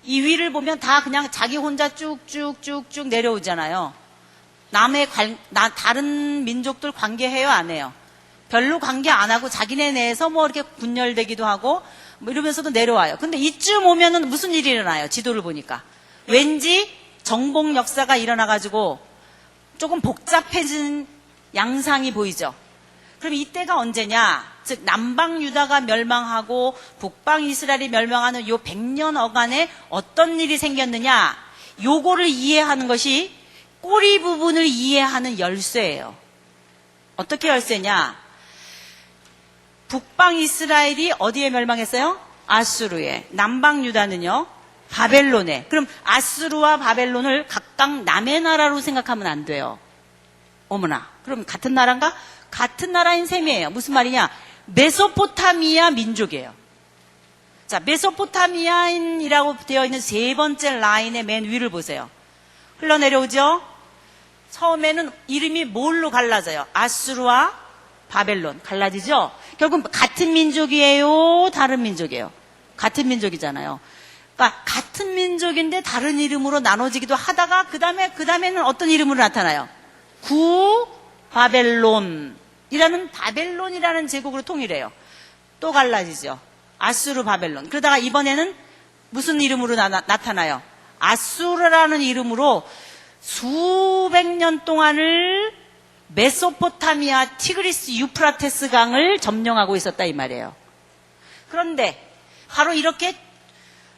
이 위를 보면 다 그냥 자기 혼자 쭉쭉쭉쭉 내려오잖아요. 다른 민족들 관계해요, 안 해요? 별로 관계 안 하고 자기네 내에서 뭐 이렇게 분열되기도 하고 뭐 이러면서도 내려와요. 근데 이쯤 오면은 무슨 일이 일어나요? 지도를 보니까. 왠지 정복 역사가 일어나가지고 조금 복잡해진 양상이 보이죠. 그럼 이때가 언제냐? 즉 남방 유다가 멸망하고 북방 이스라엘이 멸망하는 요 100년 어간에 어떤 일이 생겼느냐? 요거를 이해하는 것이 꼬리 부분을 이해하는 열쇠예요. 어떻게 열쇠냐? 북방 이스라엘이 어디에 멸망했어요? 아수르에. 남방 유다는요? 바벨론에. 그럼 아수르와 바벨론을 각각 남의 나라로 생각하면 안 돼요. 어머나. 그럼 같은 나라인가? 같은 나라인 셈이에요. 무슨 말이냐? 메소포타미아 민족이에요. 자, 메소포타미아인이라고 되어 있는 세 번째 라인의 맨 위를 보세요. 흘러내려오죠? 처음에는 이름이 뭘로 갈라져요? 아수르와 바벨론. 갈라지죠? 결국 같은 민족이에요? 다른 민족이에요? 같은 민족이잖아요. 그러니까 같은 민족인데 다른 이름으로 나눠지기도 하다가 그 다음에는 어떤 이름으로 나타나요? 바벨론이라는 바벨론이라는 제국으로 통일해요. 또 갈라지죠. 아수르 바벨론. 그러다가 이번에는 무슨 이름으로 나타나요? 아수르라는 이름으로 수백 년 동안을 메소포타미아 티그리스 유프라테스 강을 점령하고 있었다 이 말이에요. 그런데 바로 이렇게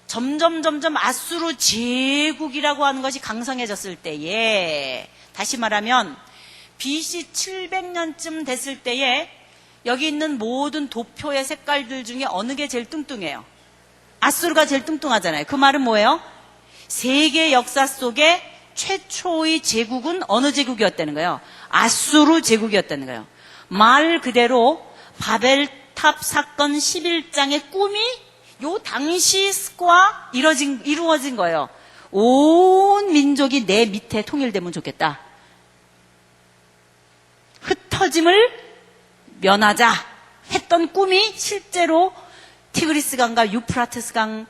점점 아수르 제국이라고 하는 것이 강성해졌을 때에, 다시 말하면 BC 700년쯤 됐을 때에 여기 있는 모든 도표의 색깔들 중에 어느 게 제일 뚱뚱해요? 아수르가 제일 뚱뚱하잖아요. 그 말은 뭐예요? 세계 역사 속에 최초의 제국은 어느 제국이었다는 거예요? 아수르 제국이었다는 거예요. 말 그대로 바벨탑 사건 11장의 꿈이 요 당시과 이루어진 거예요. 온 민족이 내 밑에 통일되면 좋겠다. 흩어짐을 면하자 했던 꿈이 실제로 티그리스 강과 유프라테스 강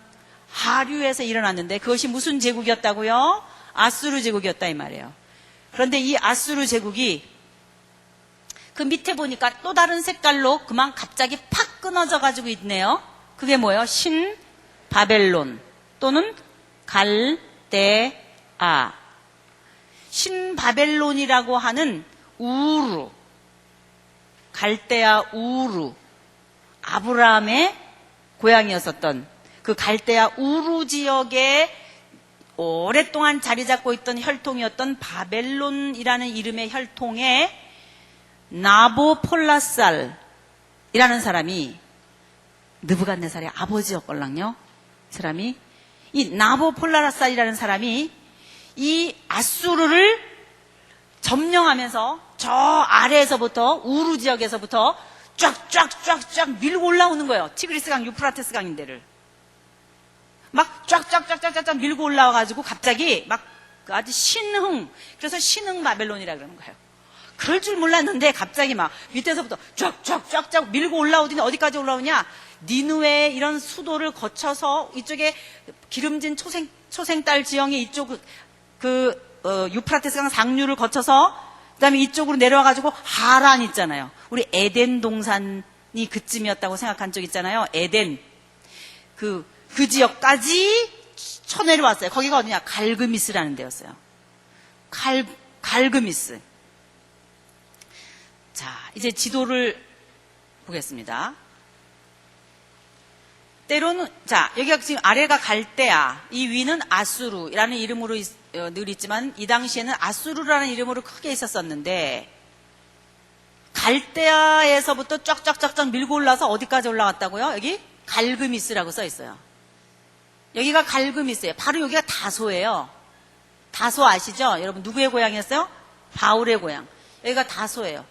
하류에서 일어났는데, 그것이 무슨 제국이었다고요? 아수르 제국이었다 이 말이에요. 그런데 이 아수르 제국이 그 밑에 보니까 또 다른 색깔로 그만 갑자기 팍 끊어져 가지고 있네요. 그게 뭐예요? 신 바벨론 또는 갈대아. 신 바벨론이라고 하는 우루, 갈대아 우루, 아브라함의 고향이었었던 그 갈대아 우루 지역에 오랫동안 자리 잡고 있던 혈통이었던 바벨론이라는 이름의 혈통에 나보폴라살이라는 사람이 느부갓네살의 아버지였걸랑요. 사람이 이 나보폴라살이라는 사람이 이 아수르를 점령하면서 저 아래에서부터 우루 지역에서부터 쫙 밀고 올라오는 거예요. 티그리스강, 유프라테스강인 데를 막 쫙 밀고 올라와가지고 갑자기 막 아주 신흥, 그래서 신흥 바벨론이라 그러는 거예요. 그럴 줄 몰랐는데 갑자기 막 밑에서부터 쫙 밀고 올라오더니 어디까지 올라오냐? 니느웨 이런 수도를 거쳐서 이쪽에 기름진 초생딸 지형이 이쪽 유프라테스강 상류를 거쳐서 그다음에 이쪽으로 내려와가지고 하란 있잖아요. 우리 에덴 동산이 그쯤이었다고 생각한 적 있잖아요. 에덴 그 지역까지 쳐내려왔어요. 거기가 어디냐? 갈그미스라는 데였어요. 갈그미스. 자, 이제 지도를 보겠습니다. 때로는, 자, 여기가 지금 아래가 갈대아, 이 위는 아수르라는 이름으로 늘 있지만, 이 당시에는 아수르라는 이름으로 크게 있었었는데, 갈대아에서부터 쫙 밀고 올라서 어디까지 올라갔다고요? 여기 갈그미스라고 써 있어요. 여기가 갈그미스예요. 바로 여기가 다소예요. 다소 아시죠? 여러분 누구의 고향이었어요? 바울의 고향. 여기가 다소예요.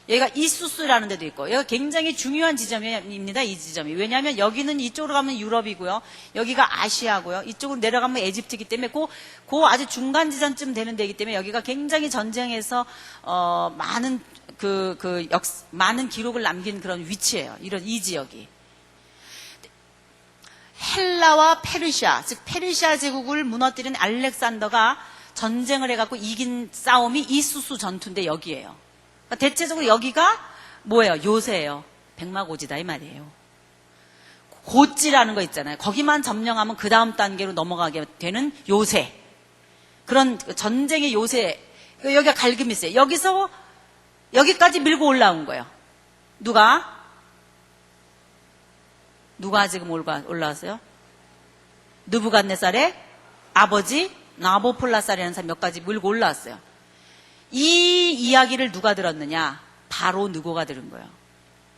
여기가 이수스라는 데도 있고, 여기가 굉장히 중요한 지점입니다. 이 지점이. 왜냐하면 여기는 이쪽으로 가면 유럽이고요, 여기가 아시아고요, 이쪽으로 내려가면 에집트이기 때문에 그 아주 중간 지점쯤 되는 데이기 때문에 여기가 굉장히 전쟁에서 많은 많은 기록을 남긴 그런 위치예요. 이 지역이. 헬라와 페르시아, 즉 페르시아 제국을 무너뜨린 알렉산더가 전쟁을 해갖고 이긴 싸움이 이수수 전투인데 여기에요. 그러니까 대체적으로 여기가 뭐예요? 요새예요. 백마고지다 이 말이에요. 고지라는 거 있잖아요. 거기만 점령하면 그 다음 단계로 넘어가게 되는 요새. 그런 전쟁의 요새. 여기가 갈그미스예요. 여기서 여기까지 밀고 올라온 거예요. 누가 지금 올라왔어요? 느부갓네살의 아버지 나보폴라살이라는 사람 몇 가지 밀고 올라왔어요. 이 이야기를 누가 들었느냐? 바로 느고가 들은 거예요.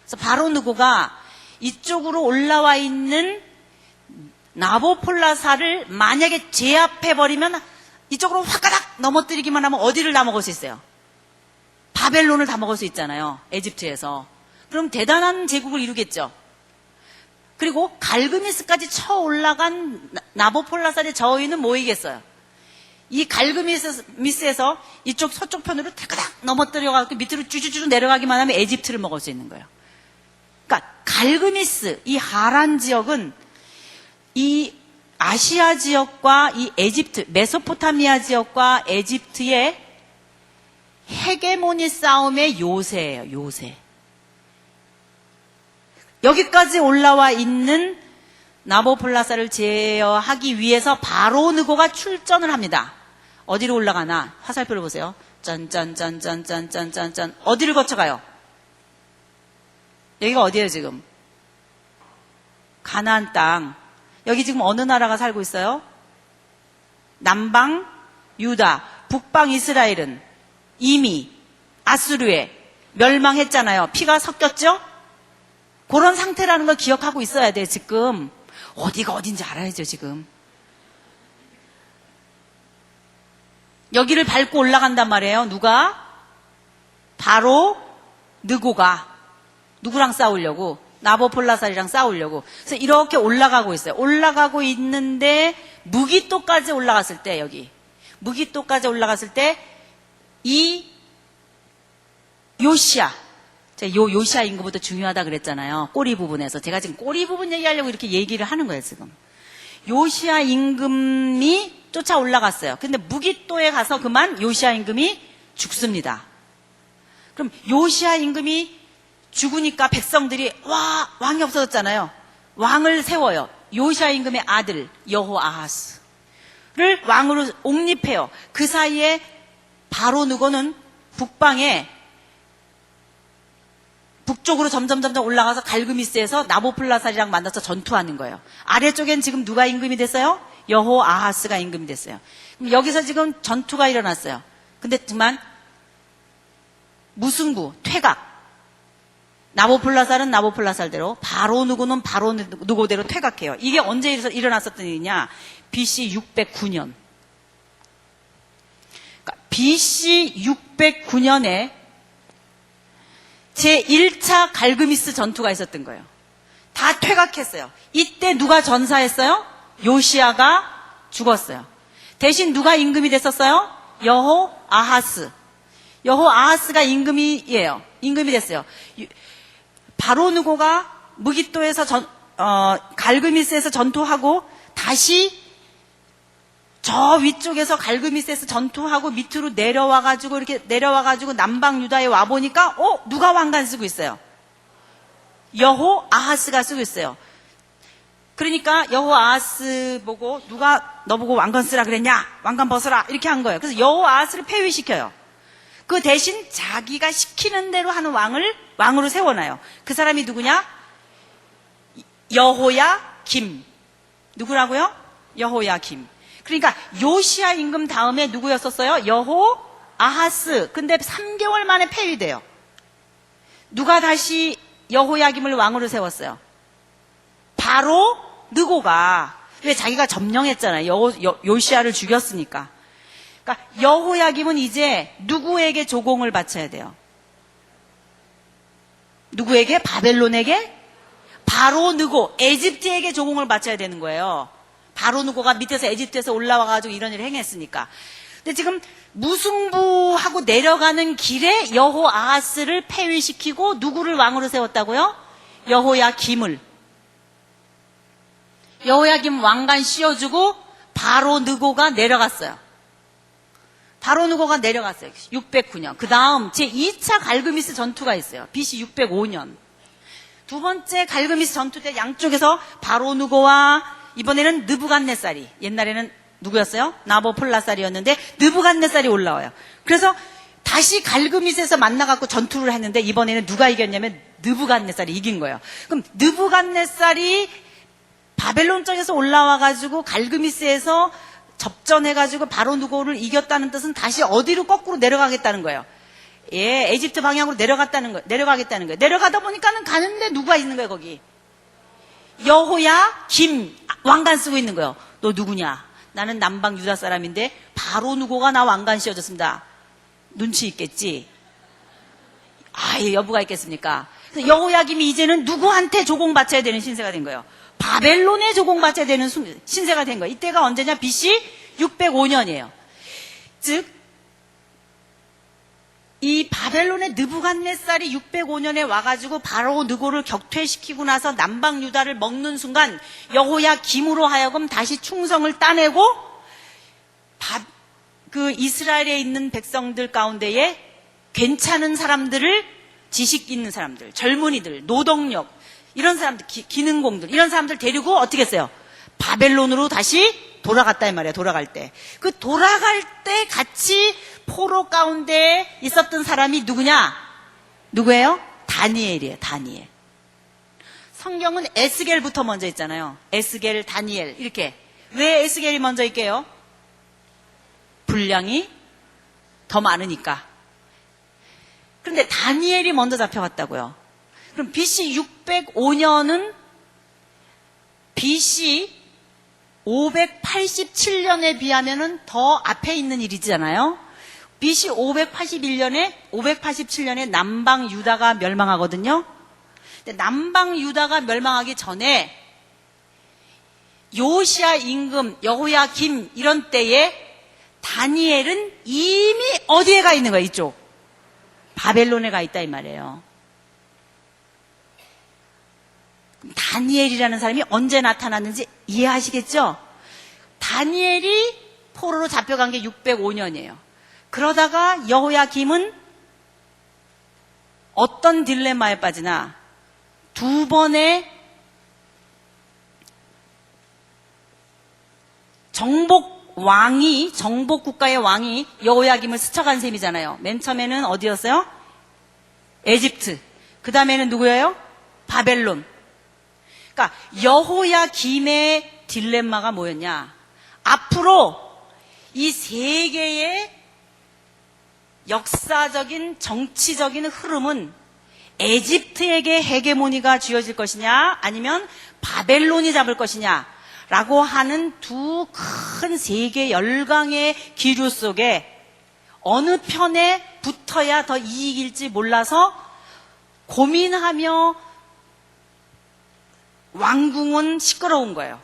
그래서 바로 느고가 이쪽으로 올라와 있는 나보폴라살을 만약에 제압해버리면 이쪽으로 화가닥 넘어뜨리기만 하면 어디를 다 먹을 수 있어요? 바벨론을 다 먹을 수 있잖아요. 에집트에서. 그럼 대단한 제국을 이루겠죠. 그리고 갈그미스까지 쳐 올라간 나보폴라살의 저위는 뭐이겠어요? 이 갈그미스에서 이쪽 서쪽 편으로 타가닥 넘어뜨려가지고 밑으로 쭈쭈쭈 내려가기만 하면 에집트를 먹을 수 있는 거예요. 그러니까 갈그미스, 이 하란 지역은 이 아시아 지역과 이 에집트, 메소포타미아 지역과 에집트의 헤게모니 싸움의 요새예요. 요새. 여기까지 올라와 있는 나보폴라살을 제어하기 위해서 바로 느고가 출전을 합니다. 어디로 올라가나? 화살표를 보세요. 짠짠짠짠짠짠짠짠. 어디를 거쳐가요? 여기가 어디예요 지금? 가나안 땅. 여기 지금 어느 나라가 살고 있어요? 남방 유다, 북방 이스라엘은 이미 아수르에 멸망했잖아요. 피가 섞였죠? 그런 상태라는 걸 기억하고 있어야 돼. 지금 어디가 어딘지 알아야죠. 지금 여기를 밟고 올라간단 말이에요. 누가? 바로 느고가 누구랑 싸우려고? 나보폴라살이랑 싸우려고. 그래서 이렇게 올라가고 있어요. 올라가고 있는데 무기토까지 올라갔을 때, 여기 무기토까지 올라갔을 때 이 요시아, 제가 요시아 임금부터 중요하다 그랬잖아요. 꼬리 부분에서. 제가 지금 꼬리 부분 얘기하려고 이렇게 얘기를 하는 거예요. 지금 요시아 임금이 쫓아 올라갔어요. 근데 무기토에 가서 그만 요시아 임금이 죽습니다. 그럼 요시아 임금이 죽으니까 백성들이 왕이 없어졌잖아요. 왕을 세워요. 요시아 임금의 아들 여호아하스를 왕으로 옹립해요. 그 사이에 바로 느고는 북방에 북쪽으로 점점 올라가서 갈그미스에서 나보폴라살이랑 만나서 전투하는 거예요. 아래쪽엔 지금 누가 임금이 됐어요? 여호아하스가 임금이 됐어요. 그럼 여기서 지금 전투가 일어났어요. 근데 그만 무승부, 퇴각. 나보폴라살은 나보폴라살대로, 바로 느고는 바로 느고대로 퇴각해요. 이게 언제 일어났었던 일이냐? BC 609년. 그러니까 BC 609년에 제1차 갈그미스 전투가 있었던 거예요. 다 퇴각했어요. 이때 누가 전사했어요? 요시아가 죽었어요. 대신 누가 임금이 됐었어요? 여호아하스. 여호아하스가 임금이 됐어요. 바로 느고가 무기토에서 갈그미스에서 전투하고 다시 저 위쪽에서 갈그미스에서 전투하고 밑으로 내려와가지고 남방 유다에 와보니까 누가 왕관 쓰고 있어요? 여호아하스가 쓰고 있어요. 그러니까 여호아하스 보고 누가 너보고 왕관 쓰라 그랬냐? 왕관 벗어라 이렇게 한 거예요. 그래서 여호아하스를 폐위시켜요. 그 대신 자기가 시키는 대로 하는 왕으로 세워놔요. 그 사람이 누구냐? 여호야김. 누구라고요? 여호야김. 그러니까 요시아 임금 다음에 누구였었어요? 여호아하스. 근데 3개월 만에 폐위돼요. 누가 다시 여호야김을 왕으로 세웠어요? 바로 느고가. 왜? 자기가 점령했잖아요. 요시아를 죽였으니까. 그러니까 여호야김은 이제 누구에게 조공을 바쳐야 돼요? 누구에게? 바벨론에게? 바로 느고, 에집트에게 조공을 바쳐야 되는 거예요. 바로 느고가 밑에서 에집트에서 올라와가지고 이런 일을 행했으니까. 근데 지금 무승부하고 내려가는 길에 여호아하스를 폐위시키고 누구를 왕으로 세웠다고요? 여호야김을. 여호야김 왕관 씌워주고 바로 느고가 내려갔어요. 바로 느고가 내려갔어요. 609년. 그 다음 제2차 갈그미스 전투가 있어요. BC 605년. 두 번째 갈그미스 전투 때 양쪽에서 바로 느고와 이번에는 느부갓네살이, 옛날에는 누구였어요? 나보폴라살이었는데 느부갓네살이 올라와요. 그래서 다시 갈그미스에서 만나갖고 전투를 했는데 이번에는 누가 이겼냐면 느부갓네살이 이긴 거예요. 그럼 느부갓네살이 바벨론 쪽에서 올라와가지고 갈그미스에서 접전해가지고 바로 느고를 이겼다는 뜻은 다시 어디로 거꾸로 내려가겠다는 거예요. 예, 에집트 방향으로 내려가겠다는 거예요. 내려가다 보니까는 가는데 누가 있는 거예요, 거기? 여호야 김 왕관 쓰고 있는 거예요. 너 누구냐? 나는 남방 유다 사람인데 바로 느고가 나 왕관 씌워줬습니다. 눈치 있겠지? 아예 여부가 있겠습니까? 그래서 여호야김이 이제는 누구한테 조공받쳐야 되는 신세가 된 거예요. 바벨론에 조공받쳐야 되는 신세가 된 거예요. 이때가 언제냐? BC 605년이에요. 즉, 이 바벨론의 느부갓네살이 605년에 와가지고 바로 느고를 격퇴시키고 나서 남방 유다를 먹는 순간 여호야김으로 하여금 다시 충성을 따내고 그 이스라엘에 있는 백성들 가운데에 괜찮은 사람들을, 지식 있는 사람들, 젊은이들, 노동력, 이런 사람들, 기능공들, 이런 사람들 데리고 어떻게 했어요? 바벨론으로 다시 돌아갔다 이 말이에요. 돌아갈 때. 그 돌아갈 때 같이 포로 가운데 있었던 사람이 누구냐? 누구예요? 다니엘이에요. 다니엘. 성경은 에스겔부터 먼저 있잖아요. 에스겔, 다니엘 이렇게. 왜 에스겔이 먼저 있게요? 분량이 더 많으니까. 그런데 다니엘이 먼저 잡혀갔다고요. 그럼 BC 605년은 BC 587년에 비하면은 더 앞에 있는 일이잖아요. BC 587년에 남방 유다가 멸망하거든요. 근데 남방 유다가 멸망하기 전에 요시야 임금, 여호야김 이런 때에 다니엘은 이미 어디에 가 있는 거예요? 이쪽 바벨론에 가 있다 이 말이에요. 다니엘이라는 사람이 언제 나타났는지 이해하시겠죠? 다니엘이 포로로 잡혀간 게 605년이에요. 그러다가 여호야김은 어떤 딜레마에 빠지나 두 번의 정복 국가의 왕이 여호야김을 스쳐간 셈이잖아요. 맨 처음에는 어디였어요? 에집트. 그 다음에는 누구예요? 바벨론. 그러니까 여호야김의 딜레마가 뭐였냐? 앞으로 이 세계의 역사적인 정치적인 흐름은 에집트에게 헤게모니가 쥐어질 것이냐 아니면 바벨론이 잡을 것이냐 라고 하는 두 큰 세계 열강의 기류 속에 어느 편에 붙어야 더 이익일지 몰라서 고민하며 왕궁은 시끄러운 거예요.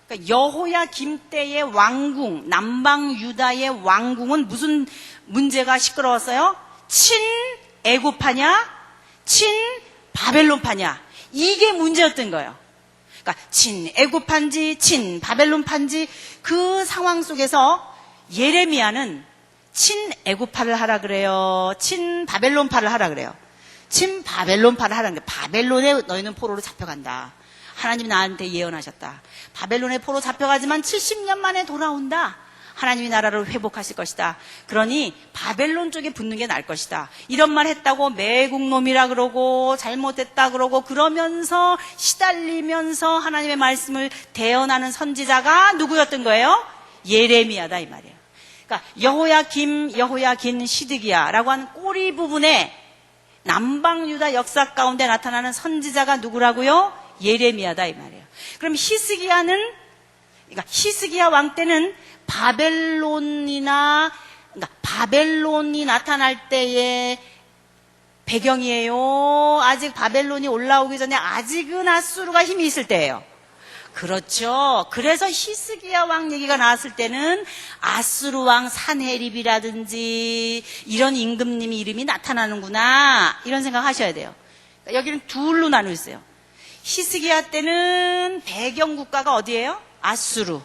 그러니까 여호야김 때의 왕궁, 남방 유다의 왕궁은 무슨 문제가 시끄러웠어요? 친애굽파냐? 친바벨론파냐? 이게 문제였던 거예요. 그러니까 친애굽파인지 친바벨론파인지 그 상황 속에서 예레미야는 친애굽파를 하라 그래요? 친바벨론파를 하라 그래요? 친바벨론파를 하라는 게 바벨론에 너희는 포로로 잡혀간다. 하나님이 나한테 예언하셨다. 바벨론의 포로 잡혀가지만 70년 만에 돌아온다. 하나님이 나라를 회복하실 것이다. 그러니 바벨론 쪽에 붙는 게 나을 것이다. 이런 말 했다고 매국놈이라 그러고 잘못했다 그러고 그러면서 시달리면서 하나님의 말씀을 대언하는 선지자가 누구였던 거예요? 예레미야다 이 말이에요. 그러니까 여호야긴, 시드기야라고 하는 꼬리 부분에 남방 유다 역사 가운데 나타나는 선지자가 누구라고요? 예레미야다 이 말이에요. 그럼 그러니까 히스기야 왕 때는 바벨론이 나타날 때의 배경이에요. 아직 바벨론이 올라오기 전에 아직은 아수르가 힘이 있을 때예요. 그렇죠. 그래서 히스기야 왕 얘기가 나왔을 때는 아수르 왕 산헤립이라든지 이런 임금님이 이름이 나타나는구나 이런 생각 하셔야 돼요. 여기는 둘로 나누어 있어요. 히스기야 때는 배경 국가가 어디예요? 아수르.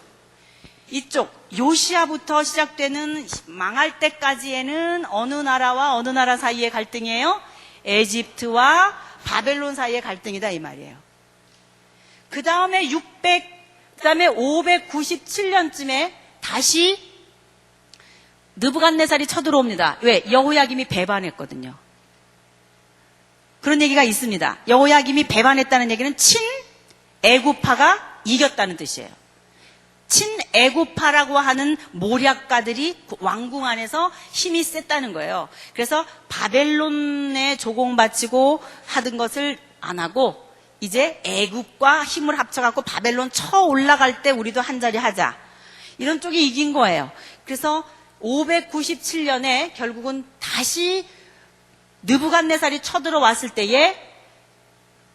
이쪽 요시야부터 시작되는 망할 때까지에는 어느 나라와 어느 나라 사이의 갈등이에요? 에집트와 바벨론 사이의 갈등이다 이 말이에요. 그 다음에 597년쯤에 다시 느부갓네살이 쳐들어옵니다. 왜? 여호야김이 배반했거든요. 그런 얘기가 있습니다. 여호야김이 배반했다는 얘기는 친애굽파가 이겼다는 뜻이에요. 친애굽파라고 하는 모략가들이 왕궁 안에서 힘이 셌다는 거예요. 그래서 바벨론에 조공바치고 하던 것을 안 하고 이제 애굽과 힘을 합쳐갖고 바벨론 쳐 올라갈 때 우리도 한 자리 하자. 이런 쪽이 이긴 거예요. 그래서 597년에 결국은 다시 느부갓네살이 쳐들어왔을 때에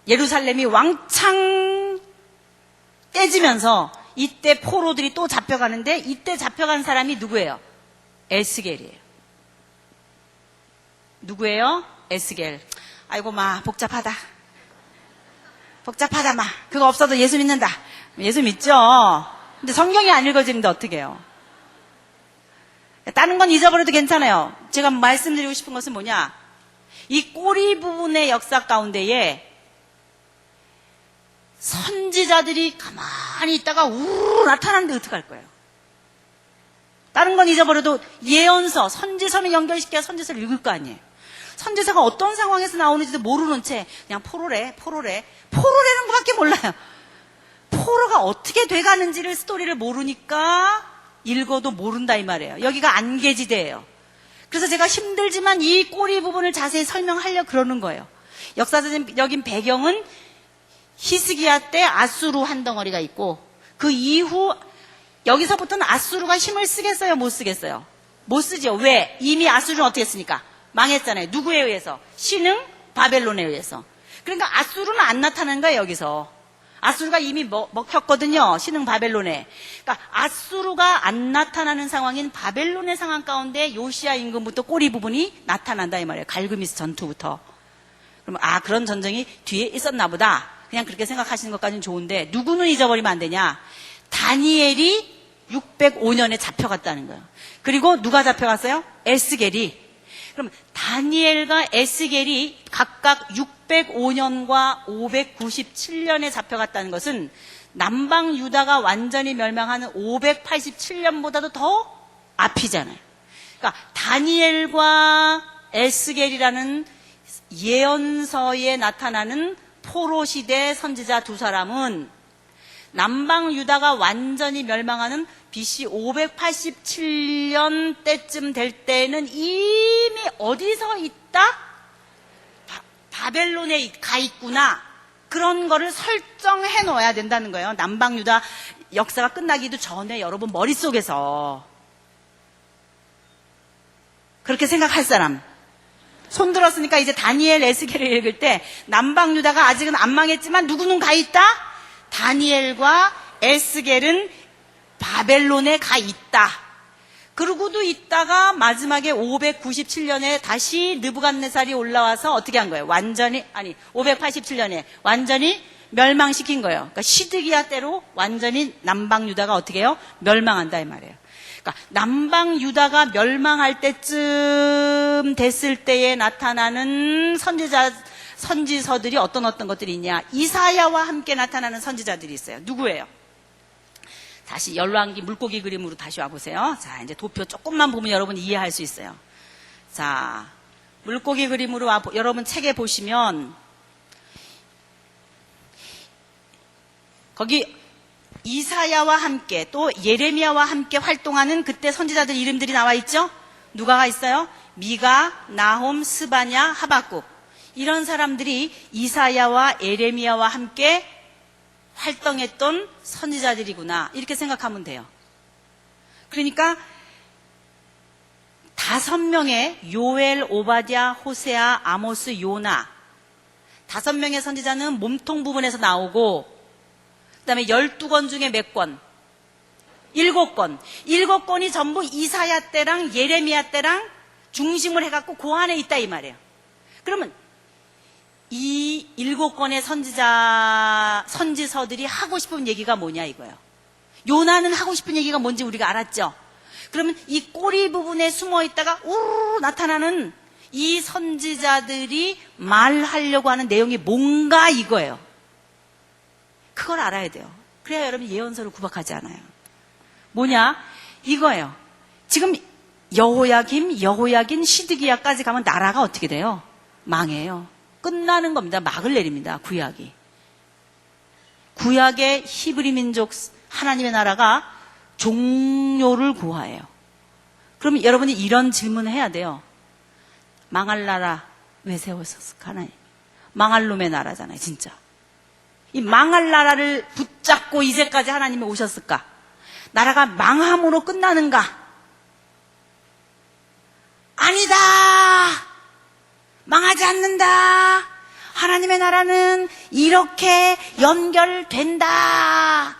예루살렘이 왕창 깨지면서 이때 포로들이 또 잡혀가는데 이때 잡혀간 사람이 누구예요? 에스겔이에요. 누구예요? 에스겔. 아이고 마 복잡하다. 복잡하다 마. 그거 없어도 예수 믿는다. 예수 믿죠. 근데 성경이 안 읽어지는데 어떻게 해요? 다른 건 잊어버려도 괜찮아요. 제가 말씀드리고 싶은 것은 뭐냐? 이 꼬리 부분의 역사 가운데에 선지자들이 가만히 있다가 우르르 나타나는데 어떡할 거예요? 다른 건 잊어버려도 예언서, 선지서는 연결시켜야 선지서를 읽을 거 아니에요. 선지서가 어떤 상황에서 나오는지도 모르는 채 그냥 포로래라는 것밖에 몰라요. 포로가 어떻게 돼가는지를 스토리를 모르니까 읽어도 모른다 이 말이에요. 여기가 안개지대예요. 그래서 제가 힘들지만 이 꼬리 부분을 자세히 설명하려고 그러는 거예요. 역사적인 배경은 히스기야 때 아수르 한 덩어리가 있고 그 이후 여기서부터는 아수르가 힘을 쓰겠어요? 못 쓰겠어요? 못 쓰죠. 왜? 이미 아수르는 어떻게 했습니까? 망했잖아요. 누구에 의해서? 신흥 바벨론에 의해서. 그러니까 아수르는 안 나타나는 거예요. 여기서. 아수르가 이미 먹혔거든요. 신흥 바벨론에. 그러니까 아수르가 안 나타나는 상황인 바벨론의 상황 가운데 요시야 임금부터 꼬리 부분이 나타난다 이 말이에요. 갈그미스 전투부터. 그러면 그런 전쟁이 뒤에 있었나 보다. 그냥 그렇게 생각하시는 것까지는 좋은데 누구는 잊어버리면 안 되냐? 다니엘이 605년에 잡혀갔다는 거예요. 그리고 누가 잡혀갔어요? 에스겔이. 그럼 다니엘과 에스겔이 각각 605년과 597년에 잡혀갔다는 것은 남방 유다가 완전히 멸망하는 587년보다도 더 앞이잖아요. 그러니까 다니엘과 에스겔이라는 예언서에 나타나는 포로 시대 선지자 두 사람은 남방 유다가 완전히 멸망하는 BC 587년 때쯤 될 때는 이미 어디서 있다? 바벨론에 가 있구나. 그런 거를 설정해 놓아야 된다는 거예요. 남방 유다 역사가 끝나기도 전에 여러분 머릿속에서. 그렇게 생각할 사람. 손 들었으니까 이제 다니엘 에스겔을 읽을 때 남방 유다가 아직은 안 망했지만 누구는 가 있다? 다니엘과 에스겔은 바벨론에 가 있다. 그러고도 있다가 마지막에 597년에 다시 느부갓네살이 올라와서 어떻게 한 거예요? 587년에 완전히 멸망시킨 거예요. 그러니까 시드기야 때로 완전히 남방 유다가 어떻게 해요? 멸망한다 이 말이에요. 그러니까 남방 유다가 멸망할 때쯤 됐을 때에 나타나는 선지서들이 어떤 것들이 있냐? 이사야와 함께 나타나는 선지자들이 있어요. 누구예요? 다시 열왕기 물고기 그림으로 다시 와보세요. 자, 이제 도표 조금만 보면 여러분 이해할 수 있어요. 자, 물고기 그림으로 여러분 책에 보시면 거기 이사야와 함께 또 예레미야와 함께 활동하는 그때 선지자들 이름들이 나와 있죠? 누가가 있어요? 미가, 나홈, 스바냐, 하박국. 이런 사람들이 이사야와 예레미야와 함께 활동했던 선지자들이구나. 이렇게 생각하면 돼요. 그러니까 5명의 요엘, 오바댜, 호세아, 아모스, 요나 5명의 선지자는 몸통 부분에서 나오고 그 다음에 12권 중에 몇 권? 7권. 7권이 전부 이사야 때랑 예레미야 때랑 중심을 해갖고 그 안에 있다 이 말이에요. 그러면 이 7권의 선지서들이 하고 싶은 얘기가 뭐냐 이거예요. 요나는 하고 싶은 얘기가 뭔지 우리가 알았죠? 그러면 이 꼬리 부분에 숨어 있다가 우르르 나타나는 이 선지자들이 말하려고 하는 내용이 뭔가 이거예요. 그걸 알아야 돼요. 그래야 여러분 예언서를 구박하지 않아요. 뭐냐? 이거예요. 지금 여호야긴, 시드기야까지 가면 나라가 어떻게 돼요? 망해요. 끝나는 겁니다. 막을 내립니다. 구약이. 구약의 히브리 민족 하나님의 나라가 종료를 고하해요. 그럼 여러분이 이런 질문을 해야 돼요. 망할 나라 왜 세웠었을까? 하나님. 망할 놈의 나라잖아요. 진짜. 이 망할 나라를 붙잡고 이제까지 하나님이 오셨을까? 나라가 망함으로 끝나는가? 아니다! 망하지 않는다! 하나님의 나라는 이렇게 연결된다!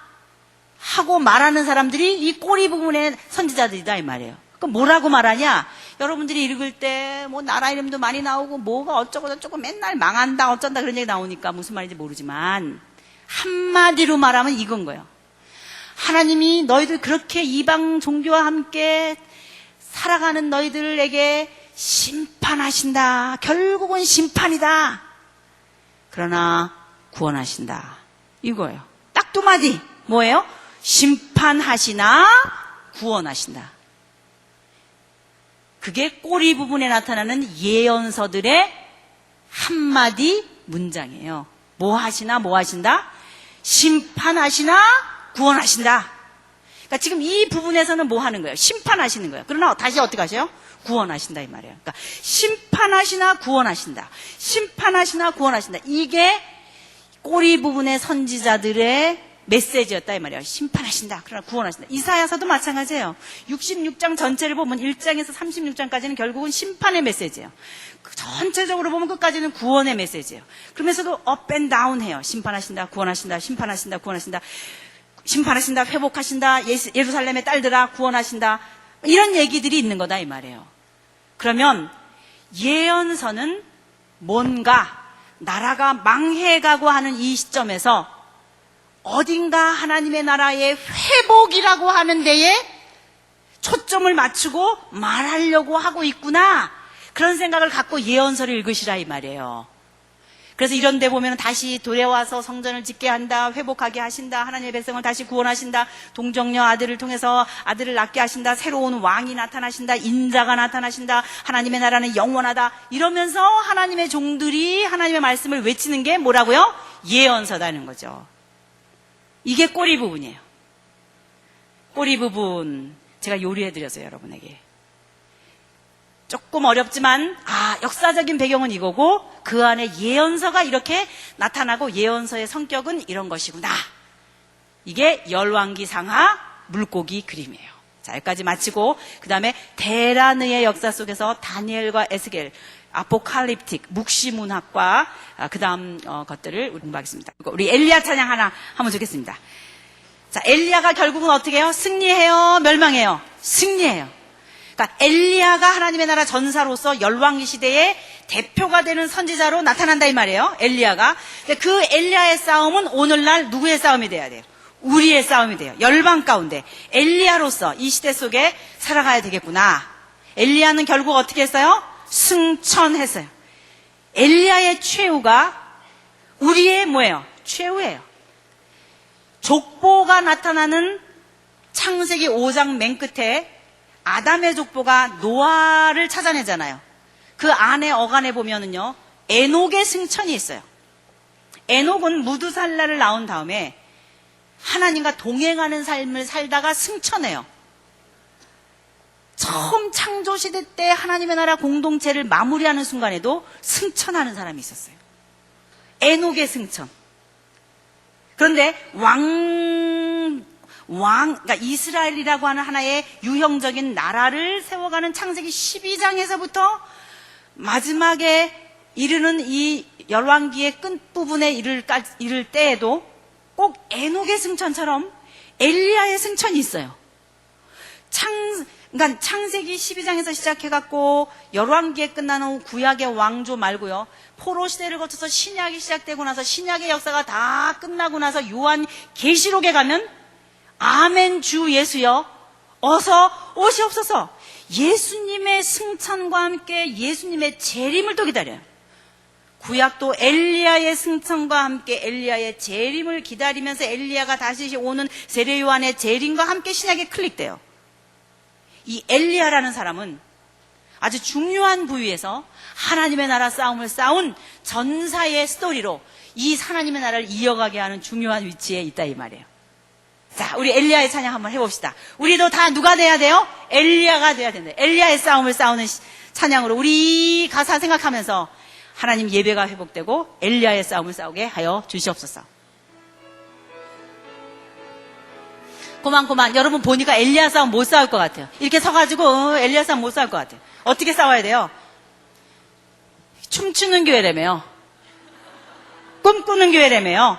하고 말하는 사람들이 이 꼬리 부분의 선지자들이다 이 말이에요. 그럼 뭐라고 말하냐? 여러분들이 읽을 때 뭐 나라 이름도 많이 나오고 뭐가 어쩌고 저쩌고 맨날 망한다 어쩐다 그런 얘기 나오니까 무슨 말인지 모르지만 한마디로 말하면 이건 거예요. 하나님이 너희들 그렇게 이방 종교와 함께 살아가는 너희들에게 심판하신다. 결국은 심판이다. 그러나 구원하신다. 이거예요. 딱 두 마디. 뭐예요? 심판하시나 구원하신다. 그게 꼬리 부분에 나타나는 예언서들의 한마디 문장이에요. 뭐 하시나 뭐 하신다? 심판하시나 구원하신다. 그러니까 지금 이 부분에서는 뭐 하는 거예요? 심판하시는 거예요. 그러나 다시 어떻게 하세요? 구원하신다 이 말이에요. 그러니까 심판하시나 구원하신다. 심판하시나 구원하신다. 이게 꼬리 부분의 선지자들의 메시지였다 이 말이에요. 심판하신다. 그러나 구원하신다. 이사야서도 마찬가지예요. 66장 전체를 보면 1장에서 36장까지는 결국은 심판의 메시지예요. 전체적으로 보면 끝까지는 구원의 메시지예요. 그러면서도 업 앤 다운 해요. 심판하신다. 구원하신다. 심판하신다. 구원하신다. 심판하신다. 회복하신다. 예루살렘의 딸들아 구원하신다. 이런 얘기들이 있는 거다 이 말이에요. 그러면 예언서는 뭔가 나라가 망해가고 하는 이 시점에서 어딘가 하나님의 나라의 회복이라고 하는 데에 초점을 맞추고 말하려고 하고 있구나. 그런 생각을 갖고 예언서를 읽으시라 이 말이에요. 그래서 이런 데 보면 다시 돌아와서 성전을 짓게 한다. 회복하게 하신다. 하나님의 백성을 다시 구원하신다. 동정녀 아들을 통해서 아들을 낳게 하신다. 새로운 왕이 나타나신다. 인자가 나타나신다. 하나님의 나라는 영원하다. 이러면서 하나님의 종들이 하나님의 말씀을 외치는 게 뭐라고요? 예언서다는 거죠. 이게 꼬리 부분이에요. 꼬리 부분 제가 요리해드렸어요 여러분에게. 조금 어렵지만 역사적인 배경은 이거고 그 안에 예언서가 이렇게 나타나고 예언서의 성격은 이런 것이구나. 이게 열왕기상하 물고기 그림이에요. 자, 여기까지 마치고 그 다음에 대란의 역사 속에서 다니엘과 에스겔 아포칼립틱 묵시문학과 그 다음 것들을 공부하겠습니다. 우리 엘리야 찬양 하나 하면 좋겠습니다. 자, 엘리야가 결국은 어떻게 해요? 승리해요? 멸망해요? 승리해요. 그러니까 엘리야가 하나님의 나라 전사로서 열왕기 시대의 대표가 되는 선지자로 나타난다 이 말이에요. 엘리야가. 근데 그 엘리야의 싸움은 오늘날 누구의 싸움이 돼야 돼요? 우리의 싸움이 돼요. 열방 가운데 엘리야로서 이 시대 속에 살아가야 되겠구나. 엘리야는 결국 어떻게 했어요? 승천했어요. 엘리야의 최후가 우리의 뭐예요? 최후예요. 족보가 나타나는 창세기 5장 맨 끝에 아담의 족보가 노아를 찾아내잖아요. 그 안에 어간에 보면은요, 에녹의 승천이 있어요. 에녹은 무두살라를 낳은 다음에 하나님과 동행하는 삶을 살다가 승천해요. 처음 창조시대 때 하나님의 나라 공동체를 마무리하는 순간에도 승천하는 사람이 있었어요. 에녹의 승천. 그런데 그러니까 이스라엘이라고 하는 하나의 유형적인 나라를 세워가는 창세기 12장에서부터 마지막에 이르는 이 열왕기의 끝부분에 이를 때에도 꼭 에녹의 승천처럼 엘리야의 승천이 있어요. 그러니까 창세기 12장에서 시작해갖고 열왕기에 끝나는 구약의 왕조 말고요. 포로 시대를 거쳐서 신약이 시작되고 나서 신약의 역사가 다 끝나고 나서 요한 계시록에 가면 아멘 주 예수여 어서 오시옵소서. 예수님의 승천과 함께 예수님의 재림을 또 기다려요. 구약도 엘리야의 승천과 함께 엘리야의 재림을 기다리면서 엘리야가 다시 오는 세례 요한의 재림과 함께 신약에 클릭돼요. 이 엘리야라는 사람은 아주 중요한 부위에서 하나님의 나라 싸움을 싸운 전사의 스토리로 이 하나님의 나라를 이어가게 하는 중요한 위치에 있다 이 말이에요. 자, 우리 엘리야의 찬양 한번 해봅시다. 우리도 다 누가 돼야 돼요? 엘리야가 돼야 된다. 엘리야의 싸움을 싸우는 찬양으로 우리 가사 생각하면서 하나님 예배가 회복되고 엘리야의 싸움을 싸우게 하여 주시옵소서. 그만. 여러분 보니까 엘리야 싸움 못 싸울 것 같아요. 이렇게 서가지고 엘리야 싸움 못 싸울 것 같아요. 어떻게 싸워야 돼요? 춤추는 교회라며요. 꿈꾸는 교회라며요.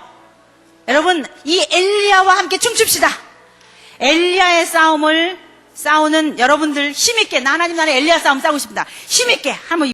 여러분 이 엘리야와 함께 춤춥시다. 엘리야의 싸움을 싸우는 여러분들 힘있게 나 하나님 나라의 엘리야 싸움 싸우고 싶다. 힘있게 한번